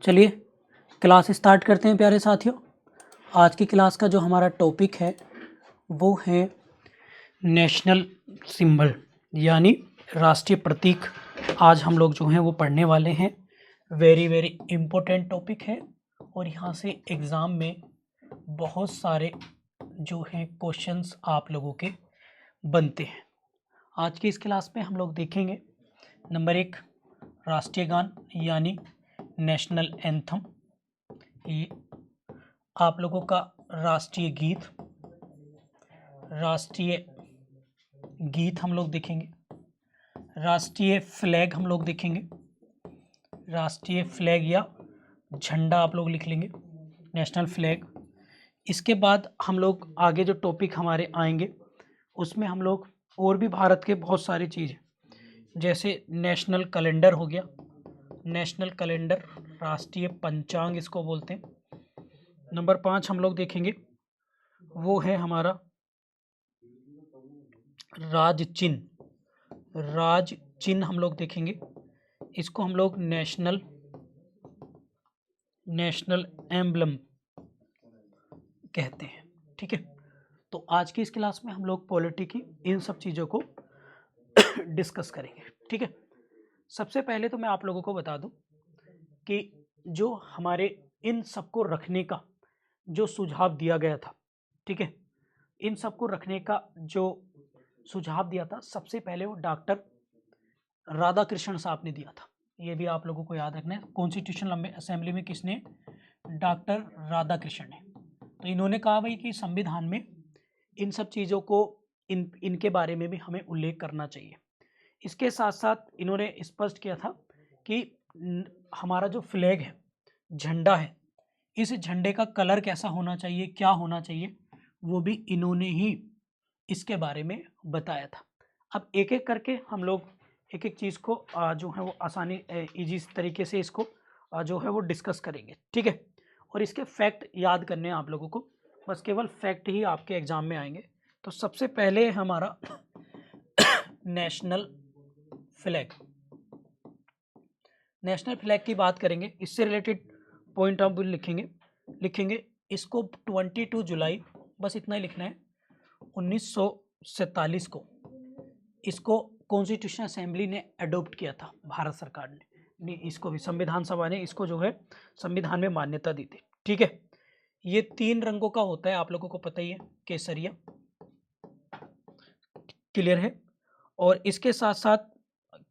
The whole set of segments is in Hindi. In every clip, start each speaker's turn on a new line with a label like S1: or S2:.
S1: चलिए क्लास स्टार्ट करते हैं प्यारे साथियों। आज की क्लास का जो हमारा टॉपिक है वो है नेशनल सिंबल यानी राष्ट्रीय प्रतीक। आज हम लोग जो हैं वो पढ़ने वाले हैं। वेरी वेरी इम्पोर्टेंट टॉपिक है और यहाँ से एग्ज़ाम में बहुत सारे जो हैं क्वेश्चंस आप लोगों के बनते हैं। आज की इस क्लास में हम लोग देखेंगे नंबर 1 राष्ट्रीय गान यानी नेशनल एंथम, ये आप लोगों का राष्ट्रीय गीत हम लोग देखेंगे। राष्ट्रीय फ्लैग हम लोग देखेंगे। राष्ट्रीय फ्लैग या झंडा आप लोग लिख लेंगे, नेशनल फ्लैग। इसके बाद हम लोग आगे जो टॉपिक हमारे आएंगे उसमें हम लोग और भी भारत के बहुत सारी चीज़ें जैसे नेशनल कैलेंडर हो गया, नेशनल कैलेंडर, राष्ट्रीय पंचांग इसको बोलते हैं। नंबर 5 हम लोग देखेंगे वो है हमारा राज चिन्ह हम लोग देखेंगे। इसको हम लोग नेशनल एम्बलम कहते हैं। ठीक है, तो आज की इस क्लास में हम लोग पॉलिटी की इन सब चीज़ों को डिस्कस करेंगे। ठीक है, सबसे पहले तो मैं आप लोगों को बता दूं कि जो हमारे इन सबको रखने का जो सुझाव दिया गया था, ठीक है, इन सबको रखने का जो सुझाव दिया था सबसे पहले वो डॉक्टर राधाकृष्णन साहब ने दिया था। ये भी आप लोगों को याद रखना है। कॉन्स्टिट्यूशनल असेंबली में किसने? डॉक्टर राधाकृष्णन ने। तो इन्होंने कहा भाई कि संविधान में इन सब चीज़ों को इनके बारे में भी हमें उल्लेख करना चाहिए। इसके साथ साथ इन्होंने स्पष्ट किया था कि हमारा जो फ्लैग है, झंडा है, इस झंडे का कलर कैसा होना चाहिए, क्या होना चाहिए, वो भी इन्होंने ही इसके बारे में बताया था। अब एक एक करके हम लोग एक एक चीज़ को जो है वो आसानी इजी तरीके से इसको जो है वो डिस्कस करेंगे। ठीक है, और इसके फैक्ट याद करने हैं आप लोगों को, बस केवल फैक्ट ही आपके एग्जाम में आएंगे। तो सबसे पहले हमारा नेशनल फ्लैग, नेशनल फ्लैग की बात करेंगे। इससे रिलेटेड पॉइंट ऑफ व्यू लिखेंगे इसको 22 जुलाई, बस इतना ही लिखना है, 1947 को इसको कॉन्स्टिट्यूशन असेंबली ने अडोप्ट किया था, भारत सरकार ने इसको भी, संविधान सभा ने इसको जो है संविधान में मान्यता दी थी। ठीक है, ये 3 रंगों का होता है, आप लोगों को पता ही है, केसरिया, क्लियर है, और इसके साथ साथ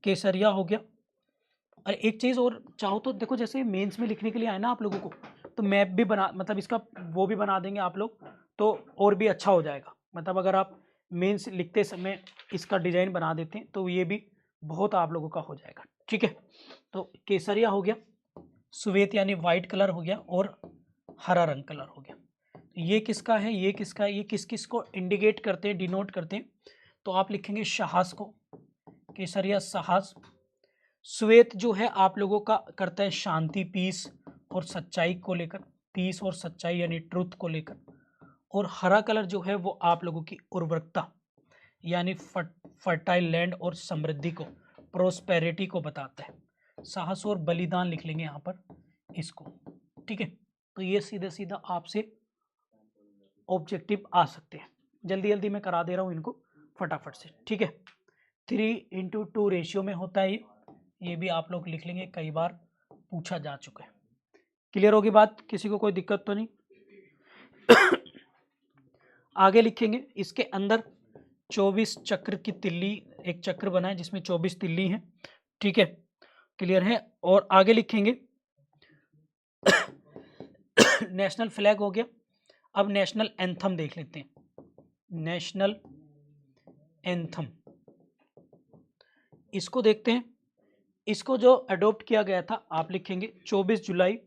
S1: केसरिया हो गया। और एक चीज़ और चाहो तो देखो, जैसे मेंस में लिखने के लिए आए ना आप लोगों को, तो मैप भी बना, मतलब इसका वो भी बना देंगे आप लोग, तो और भी अच्छा हो जाएगा। मतलब अगर आप मेंस लिखते समय इसका डिजाइन बना देते हैं तो ये भी बहुत आप लोगों का हो जाएगा। ठीक है, तो केसरिया हो गया, श्वेत यानी वाइट कलर हो गया, और हरा रंग कलर हो गया। ये किसका है, ये किसका है, ये किस किस को इंडिकेट करते हैं, डिनोट करते हैं? तो आप लिखेंगे साहस को, केसरिया साहस। श्वेत जो है आप लोगों का करता है शांति, पीस और सच्चाई को लेकर, पीस और सच्चाई यानी ट्रुथ को लेकर। और हरा कलर जो है वो आप लोगों की उर्वरकता यानी फर्टाइल लैंड और समृद्धि को, प्रोस्पेरिटी को बताता है। साहस और बलिदान लिख लेंगे यहाँ पर इसको। ठीक है, तो ये सीधा सीधा आपसे ऑब्जेक्टिव आ सकते हैं। जल्दी जल्दी मैं करा दे रहा हूँ इनको फटाफट से। ठीक है, 3:2 रेशियो में होता है ये भी आप लोग लिख लेंगे, कई बार पूछा जा चुका है। क्लियर होगी बात, किसी को कोई दिक्कत तो नहीं? आगे लिखेंगे, इसके अंदर 24 चक्र की तिल्ली, एक चक्र बना है जिसमें 24 तिल्ली हैं। ठीक है, क्लियर है, और आगे लिखेंगे नेशनल फ्लैग हो गया। अब नेशनल एंथम देख लेते हैं। नेशनल एंथम इसको देखते हैं। इसको जो अडॉप्ट किया गया था आप लिखेंगे 24 जनवरी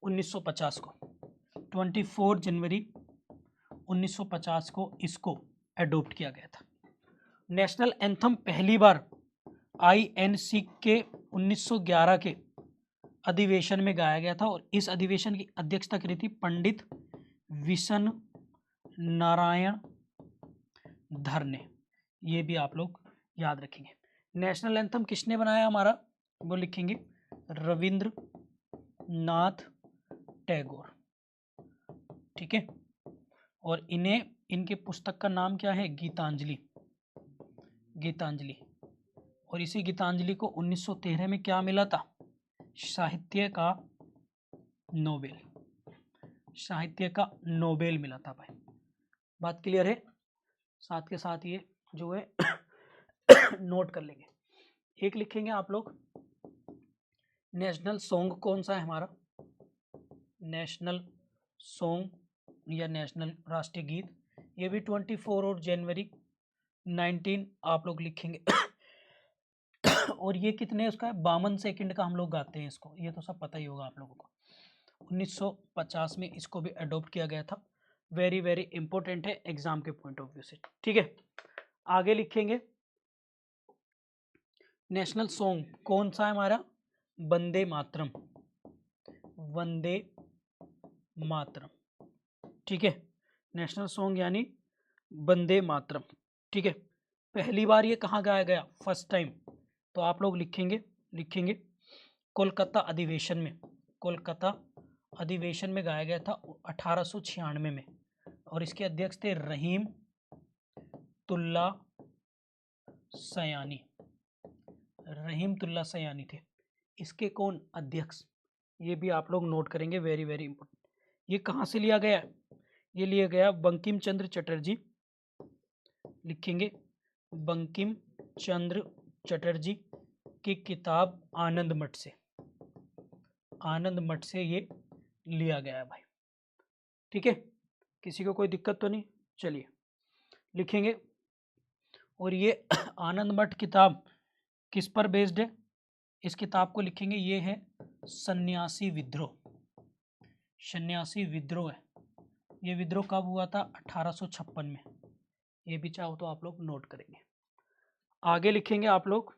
S1: 1950 को, 24 जनवरी 1950 को इसको अडॉप्ट किया गया था। नेशनल एंथम पहली बार INC के 1911 के अधिवेशन में गाया गया था, और इस अधिवेशन की अध्यक्षता करी थी पंडित विशन नारायण धर ने। ये भी आप लोग याद रखेंगे। नेशनल एंथम किसने बनाया हमारा, वो लिखेंगे रविंद्र नाथ टैगोर, ठीक है। और इन्हें, इनके पुस्तक का नाम क्या है, गीतांजलि, गीतांजलि। और इसी गीतांजलि को 1913 में क्या मिला था, साहित्य का नोबेल, साहित्य का नोबेल मिला था भाई। बात क्लियर है। साथ के साथ ये जो है नोट कर लेंगे। एक लिखेंगे आप लोग, नेशनल सॉन्ग कौन सा है हमारा, नेशनल सॉन्ग या नेशनल राष्ट्रीय गीत, ये भी 24 और जनवरी 19 आप लोग लिखेंगे। और ये कितने उसका है, 52 सेकंड का हम लोग गाते हैं इसको, ये तो सब पता ही होगा आप लोगों को। 1950 में इसको भी अडॉप्ट किया गया था। वेरी वेरी इंपॉर्टेंट है एग्जाम के पॉइंट ऑफ व्यू से, ठीक है। आगे लिखेंगे, नेशनल सॉन्ग कौन सा है हमारा, वंदे मातरम, वंदे मातरम, ठीक है। नेशनल सॉन्ग यानी वंदे मातरम, ठीक है। पहली बार ये कहाँ गाया गया, फर्स्ट टाइम, तो आप लोग लिखेंगे, लिखेंगे कोलकाता अधिवेशन में, कोलकाता अधिवेशन में गाया गया था 1896 में। और इसके अध्यक्ष थे रहीम तुल्ला सयानी, रहीम तुल्ला सयानी थे इसके कौन अध्यक्ष, ये भी आप लोग नोट करेंगे, वेरी वेरी इंपॉर्टेंट। ये कहाँ से लिया गया, ये लिया गया बंकिम चंद्र चटर्जी, लिखेंगे बंकिम चंद्र चटर्जी की किताब आनंद मठ से, आनंद मठ से ये लिया गया है भाई, ठीक है। किसी को कोई दिक्कत तो नहीं, चलिए लिखेंगे। और ये आनंद मठ किताब किस पर बेस्ड है, इस किताब को लिखेंगे, ये है सन्यासी विद्रोह, सन्यासी विद्रोह है। ये विद्रोह कब हुआ था, 1856 में। ये भी चाहो तो आप लोग नोट करेंगे। आगे लिखेंगे आप लोग,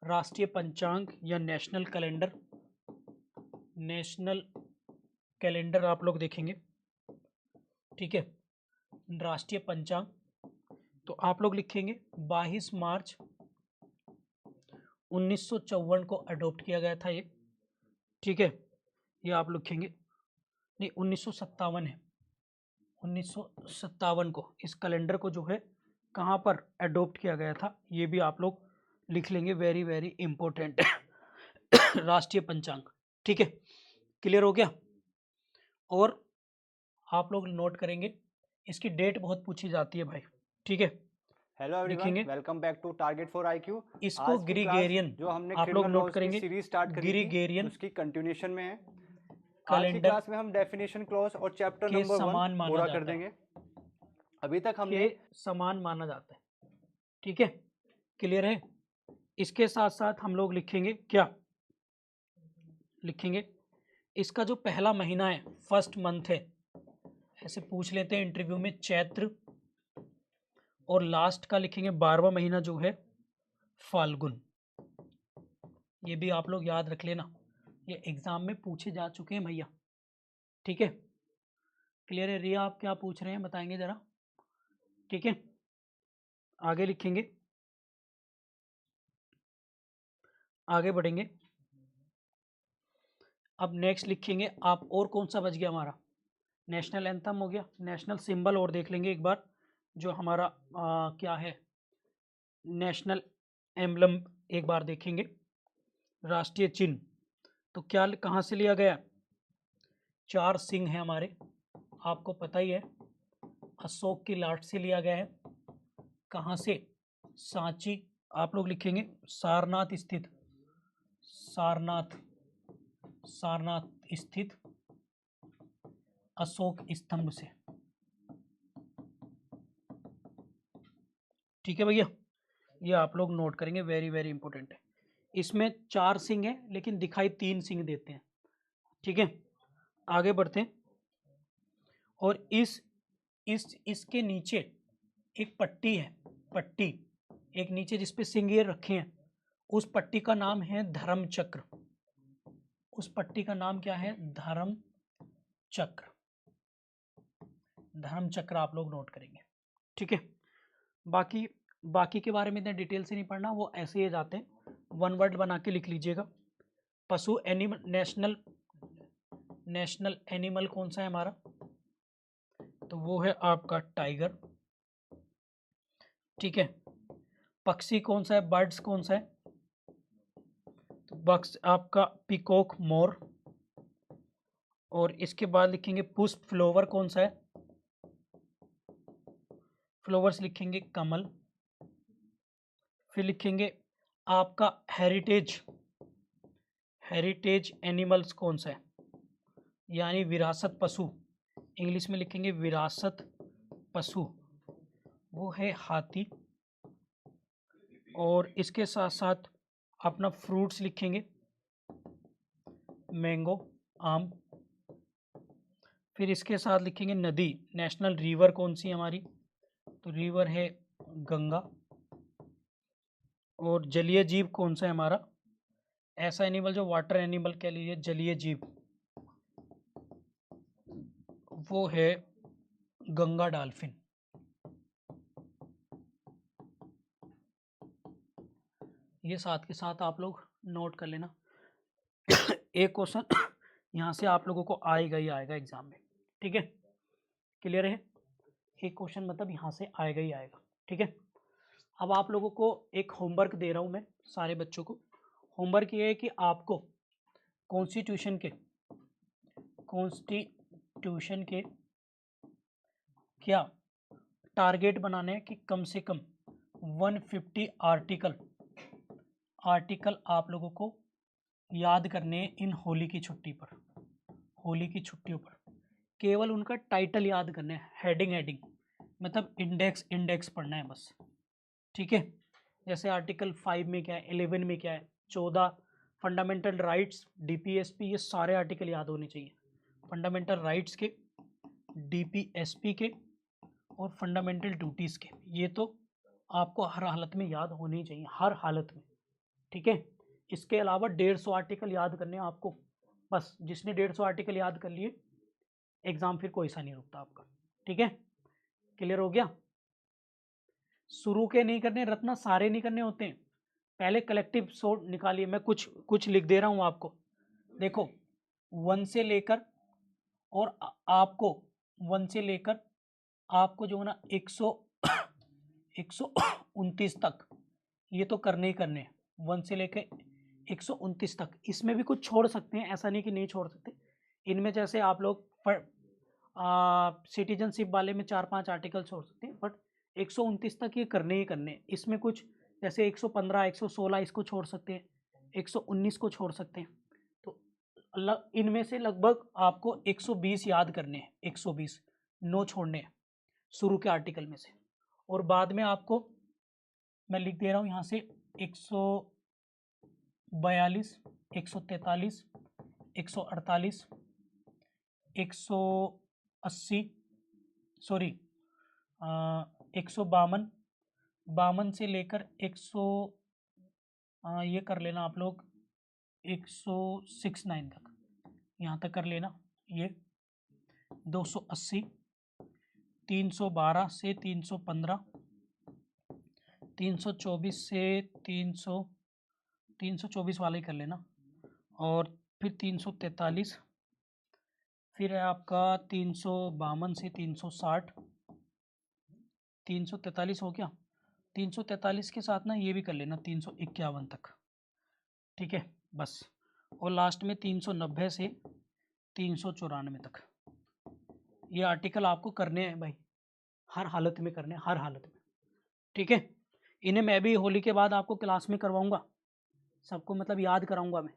S1: राष्ट्रीय पंचांग या नेशनल कैलेंडर, नेशनल कैलेंडर आप लोग देखेंगे, ठीक है। राष्ट्रीय पंचांग तो आप लोग लिखेंगे 22 मार्च 1954 को अडॉप्ट किया गया था ये, ठीक है। ये आप लिखेंगे, नहीं 1957 है, 1957 को इस कैलेंडर को जो है कहाँ पर अडॉप्ट किया गया था, ये भी आप लोग लिख लेंगे, वेरी वेरी इंपॉर्टेंट राष्ट्रीय पंचांग, ठीक है। क्लियर हो गया। और आप लोग नोट करेंगे, इसकी डेट बहुत पूछी जाती है भाई, ठीक है।
S2: Hello everyone, welcome back to target for IQ.
S1: इसको ग्रीगेरियन
S2: जो हमने
S1: आप लोग
S2: क्रिमिनल
S1: नोट
S2: लॉज की
S1: करेंगे,
S2: सीरीज स्टार्ट करी थी,
S1: ग्रीगेरियन
S2: उसकी कंटिन्यूएशन में है। आज की
S1: कैलेंडर
S2: क्लास में हम डेफिनेशन क्लॉज और चैप्टर
S1: के
S2: नंबर 1
S1: समान माना
S2: पूरा कर
S1: जाता है,
S2: देंगे। अभी तक हमने
S1: के समान माना जाता है, ठीक है। क्लियर है। इसके साथ साथ हम लोग लिखेंगे क्या, लिखेंगे इसका जो पहला महीना है, फर्स्ट मंथ है, ऐसे पूछ लेते हैं इंटरव्यू में, चैत्र। और लास्ट का लिखेंगे 12वां महीना जो है फाल्गुन। ये भी आप लोग याद रख लेना, ये एग्जाम में पूछे जा चुके हैं भैया, ठीक है। क्लियर है। रिया आप क्या पूछ रहे हैं बताएंगे जरा, ठीक है। आगे लिखेंगे, आगे बढ़ेंगे। अब नेक्स्ट लिखेंगे आप, और कौन सा बच गया हमारा, नेशनल एंथम हो गया, नेशनल सिंबल और देख लेंगे एक बार, जो हमारा क्या है नेशनल एम्बलम, एक बार देखेंगे। राष्ट्रीय चिन्ह तो क्या कहाँ से लिया गया, 4 सिंह है हमारे, आपको पता ही है, अशोक की लाट से लिया गया है। कहाँ से, सांची, आप लोग लिखेंगे सारनाथ स्थित, सारनाथ, सारनाथ स्थित अशोक स्तंभ से, ठीक है भैया। ये आप लोग नोट करेंगे, वेरी वेरी इंपॉर्टेंट है। इसमें 4 सिंह है लेकिन दिखाई 3 सिंह देते हैं, ठीक है। आगे बढ़ते हैं। और इसके नीचे एक पट्टी है, पट्टी एक नीचे जिसपे सिंह ये रखे हैं, उस पट्टी का नाम है धर्म चक्र, उस पट्टी का नाम क्या है, धर्म चक्र, धर्म चक्र आप लोग नोट करेंगे, ठीक है। बाकी बाकी के बारे में इतने डिटेल से नहीं पढ़ना, वो ऐसे ही जाते हैं, वन वर्ड बना के लिख लीजिएगा। पशु एनिमल, नेशनल एनिमल कौन सा है हमारा, तो वो है आपका टाइगर। ठीक है। पक्षी कौन सा है, बर्ड्स कौन सा है, तो बक्स आपका पीकॉक, मोर। और इसके बाद लिखेंगे पुष्प, फ्लावर कौन सा है, फ्लावर्स लिखेंगे कमल। फिर लिखेंगे आपका हेरिटेज एनिमल्स कौन सा है, यानी विरासत पशु, इंग्लिश में लिखेंगे विरासत पशु, वो है हाथी। और इसके साथ साथ अपना फ्रूट्स लिखेंगे मैंगो, आम। फिर इसके साथ लिखेंगे नदी, नेशनल रिवर कौन सी है हमारी, तो रिवर है गंगा। और जलीय जीव कौन सा है हमारा, ऐसा एनिमल जो वाटर एनिमल कह लीजिए, जलीय जीव, वो है गंगा डॉल्फिन। ये साथ के साथ आप लोग नोट कर लेना। एक क्वेश्चन यहाँ से आप लोगों को आएगा ही आएगा एग्जाम में, ठीक है, क्लियर है। एक क्वेश्चन मतलब यहाँ से आएगा ही आएगा, ठीक है। अब आप लोगों को एक होमवर्क दे रहा हूँ मैं सारे बच्चों को। होमवर्क ये है कि आपको कॉन्स्टिट्यूशन के क्या टारगेट बनाने हैं कि कम से कम 150 आर्टिकल आप लोगों को याद करने हैं इन होली की छुट्टी पर, होली की छुट्टियों पर। केवल उनका टाइटल याद करना है, हेडिंग मतलब इंडेक्स पढ़ना है बस, ठीक है। जैसे आर्टिकल 5 में क्या है, 11 में क्या है, 14 फंडामेंटल राइट्स, डीपीएसपी, ये सारे आर्टिकल याद होने चाहिए। फंडामेंटल राइट्स के, डीपीएसपी के और फंडामेंटल ड्यूटीज़ के, ये तो आपको हर हालत में याद होने ही चाहिए, हर हालत में, ठीक है। इसके अलावा 150 आर्टिकल याद करने हैं आपको, बस जिसने 150 आर्टिकल याद कर लिए एग्जाम फिर कोई सा नहीं रुकता आपका, ठीक है, क्लियर हो गया। शुरू के नहीं करने रत्ना, सारे नहीं करने होते हैं, पहले कलेक्टिव सोर्ट निकालिए। मैं कुछ लिख दे रहा हूँ आपको, देखो 1 से लेकर और आपको 1 से लेकर आपको जो है ना 129 तक, ये तो करने ही करने हैं, 1 से लेकर 129 तक। इसमें भी कुछ छोड़ सकते हैं, ऐसा नहीं कि नहीं छोड़ सकते। इनमें जैसे आप लोग सिटीजनशिप वाले में 4-5 आर्टिकल छोड़ सकते हैं, बट 129 तक ये करने ही करने हैं। इसमें कुछ जैसे 115, 116 इसको छोड़ सकते हैं, 119 को छोड़ सकते हैं। तो इनमें से लगभग आपको 120 याद करने हैं, 120 नो छोड़ने हैं शुरू के आर्टिकल में से। और बाद में आपको मैं लिख दे रहा हूँ यहाँ से 142, 143, 148, 180, सॉरी 152, 52 से लेकर 100, ये कर लेना आप लोग 169 तक, यहाँ तक कर लेना। ये 280, 312 से 315, 324 से 324 वाला ही कर लेना। और फिर 343, फिर है आपका 352 से 360, 343 हो गया। 343 के साथ ना ये भी कर लेना 351 तक, ठीक है बस। और लास्ट में 390 से 394 तक। ये आर्टिकल आपको करने हैं भाई, हर हालत में करने हैं, हर हालत में, ठीक है। इन्हें मैं भी होली के बाद आपको क्लास में करवाऊंगा, सबको मतलब याद कराऊंगा मैं।